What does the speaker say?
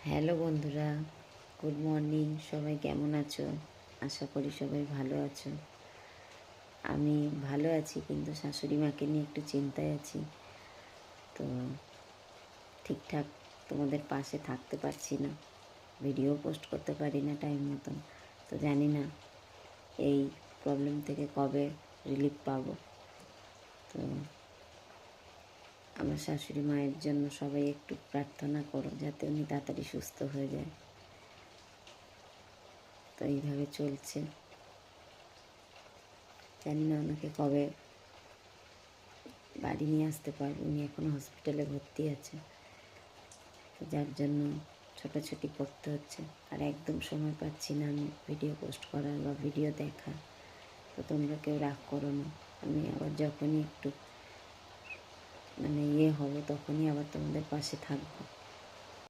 Hello বন্ধুরা, good morning. সবাই কেমন আছো? আশা করি সবাই ভালো আছো। আমি ভালো আছি, কিন্তু শাশুড়ি মাকে নিয়ে একটু চিন্তায় আছি। তো ঠিকঠাক তোমাদের পাশে থাকতে পারছি না, ভিডিও পোস্ট করতে পারি না টাইম মতন। তো জানি না এই প্রবলেম থেকে কবে রিলিফ পাবো। তো আমার শাশুড়ি মায়ের জন্য সবাই একটু প্রার্থনা করো, যাতে উনি তাড়াতাড়ি সুস্থ হয়ে যায়। তো এইভাবে চলছে, জানি না ওনাকে কবে বাড়ি নিয়ে আসতে পারবো। উনি এখন হসপিটালে ভর্তি আছে, তো যার জন্য ছোটাছুটি করতে হচ্ছে। আর একদম সময় পাচ্ছি না আমি ভিডিও পোস্ট করার বা ভিডিও দেখার। তো তোমরা কেউ রাগ করো না, আমি আবার যখনই একটু হব তখনই আবার তোমাদের পাশে থাকবো।